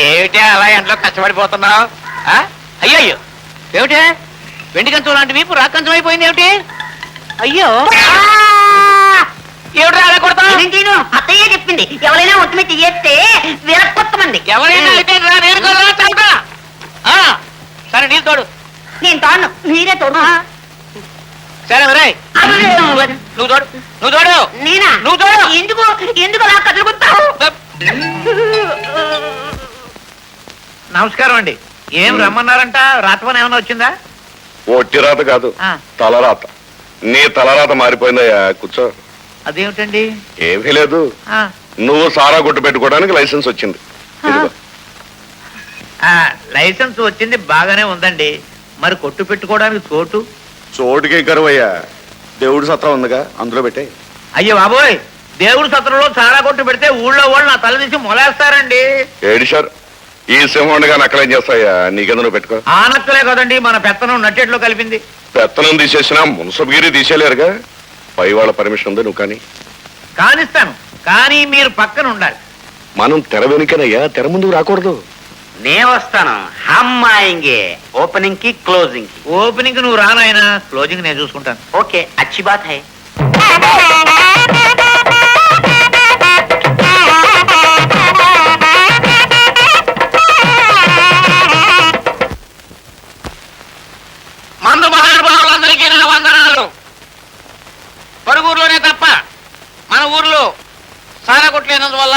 ఏమిటే అలా ఎంట్లో కష్టపడిపోతున్నావు? అయ్యో ఏమిటే వెండి కంచం లాంటి వీపు రాక్ కంచం అయిపోయింది ఏమిటి? అయ్యో ఏమిటా అలా కొడతావు? అత్తయ్య చెప్పింది ఎవరైనా ఒత్తిమి తీయేస్తే విరక్కొత్తమంది. ఎవరైనా అయితే సరే నీళ్ళు తోడు. నేను తాను మీరే తోడు. సరే మరే నువ్వు తోడు. నువ్వు తోడు. నేనా? నువ్వు తోడు. ఎందుకు ఎందుకు అలా కదులుకుంటావు? నమస్కారం అండి. ఏం రమ్మన్నారంట? రాతపని ఏమైనా వచ్చిందా? ఒట్టి రాత కాదు, తలరాత. నీ తలరాత మారిపోయిందయ్యా. కూర్చో. అదేమిటండి? ఏమీ లేదు, నువ్వు సారా గుట్టు పెట్టుకోవడానికి లైసెన్స్ వచ్చింది. లైసెన్స్ వచ్చింది బాగానే ఉందండి, మరి కొట్టు పెట్టుకోవడానికి చోటుకే కరువయ్యా. దేవుడి సత్రం ఉందిగా, అందులో పెట్టే. అయ్యో బాబోయ్, దేవుడి సత్రంలో సారా కొట్టు పెడితే ఊళ్ళో వాళ్ళు నా తల తీసి మొలేస్తారండి. ఏడిశారు ఈ సింహంగా నక్కలేం చేస్తాయా? నీకెందుకు నువ్వు పెట్టుకో. ఆ నక్కలే కదండి మన పెత్తనం నట్టేట్లో కలిపింది. పెత్తనం తీసేసినా మున్సబగిరి తీసేలేరుగా. పై వాళ్ళ పర్మిషన్ ఉంది, నువ్వు కానీ. కానిస్తాను, కానీ మీరు పక్కన ఉండాలి. మనం తెర వెనుకనయ్యా, తెర ముందుకు రాకూడదు. నేను వస్తాను. అమ్మాయింగే ఓపెనింగ్ కి క్లోజింగ్ కి. ఓపెనింగ్ నువ్వు రానాయనా, క్లోజింగ్ నేను చూసుకుంటాను. ఓకే, అచ్చి బాత్ హై. మందు మహానుభావులందరికీ నా వందనాలు. పరుగురులోనే తప్ప మన ఊర్లో సారా కొట్లేనందువల్ల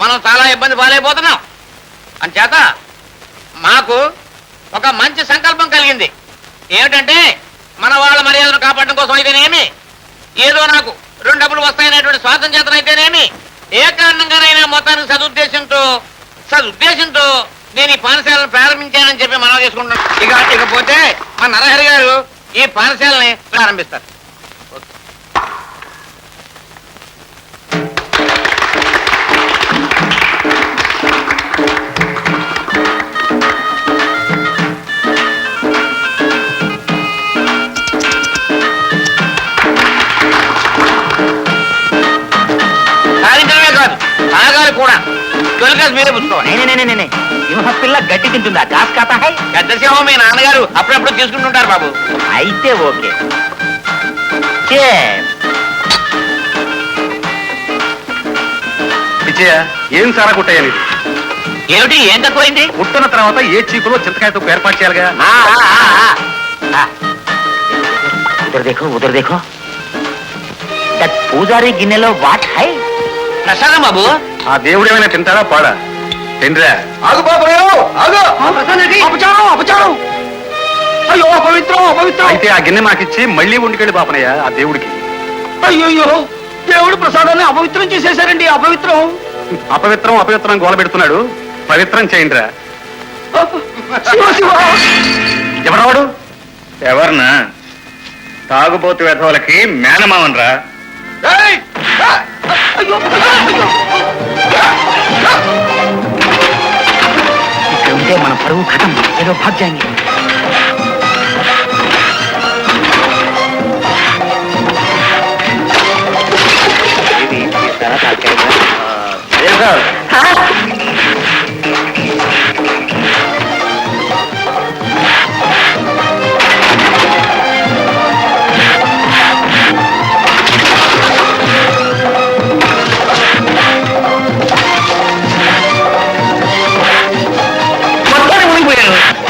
మనం చాలా ఇబ్బంది పాలైపోతున్నాం. అంచేత మాకు ఒక మంచి సంకల్పం కలిగింది. ఏమిటంటే మన వాళ్ళ మర్యాదను కాపాడడం కోసం అయితేనేమి, ఏదో నాకు 2 డబ్బులు వస్తాయనేటువంటి స్వార్థం చేతనైతేనేమి, ఏ కారణంగానైనా మొత్తానికి సదుద్దేశంతో నేను ఈ పాఠశాలను ప్రారంభించానని చెప్పి మనం చేసుకుంటున్నాను. ఇకపోతే మా నరహరి గారు ఈ పాఠశాలని ప్రారంభిస్తారు. సాధించడమే కాదు, తాగాలి కూడా. తొలికాసు మీరే పుచ్చుకోవాలి. సింహపిల్ల గడ్డి తింటుందా? ఘాస్ ఖాతా హై. పెద్ద సింహం మీ నాన్నగారు అప్పుడప్పుడు తీసుకుంటుంటారు బాబు. అయితే ఓకే. విజయ, ఏం సారా కుట్టాయని? ఏమిటి, ఏం తక్కువైంది? పుట్టిన తర్వాత ఏ చీకులో చింతకాయతో ఏర్పాటు చేయాలిగా. ఉదర్ దేఖో దట్ పూజారి గిన్నెలో వాట్ హై? ప్రసాదం బాబు. ఆ దేవుడు ఏమైనా తింటారా పాడా? తిండ్రా. అయ్యో అపవిత్రం. అయితే ఆ గిన్నె మాకిచ్చి మళ్ళీ ఉండికెళ్ళి పాపనయ్యా ఆ దేవుడికి. అయ్యో దేవుడు ప్రసాదాన్ని అపవిత్రం చేసేశారండి. అపవిత్రం గోల పెడుతున్నాడు. పవిత్రం చేయండిరా. ఎవరవాడు? ఎవర్నా? తాగుబోతు వెధవులకి మేనమావనరా. ఇక్కడ ఉంటే మన పరువు కథం. ఏదో భాగ్యాంగి.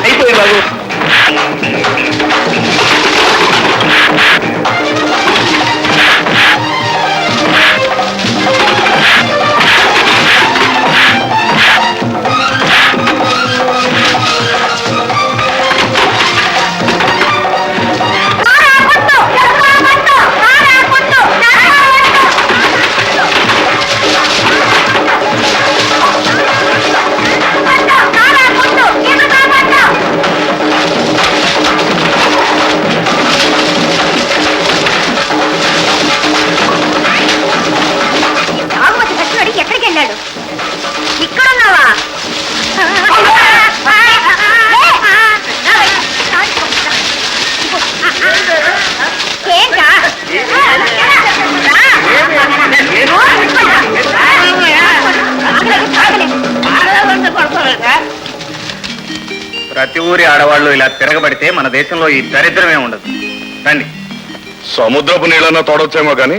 అయిపోయి బాబు. సార్ ప్రతి ఊరి ఆడవాళ్ళు ఇలా తిరగబడితే మన దేశంలో ఈ దరిద్రమే ఉండదు రండి. సముద్రపు నీళ్ళన్నా తోడొచ్చేమో కానీ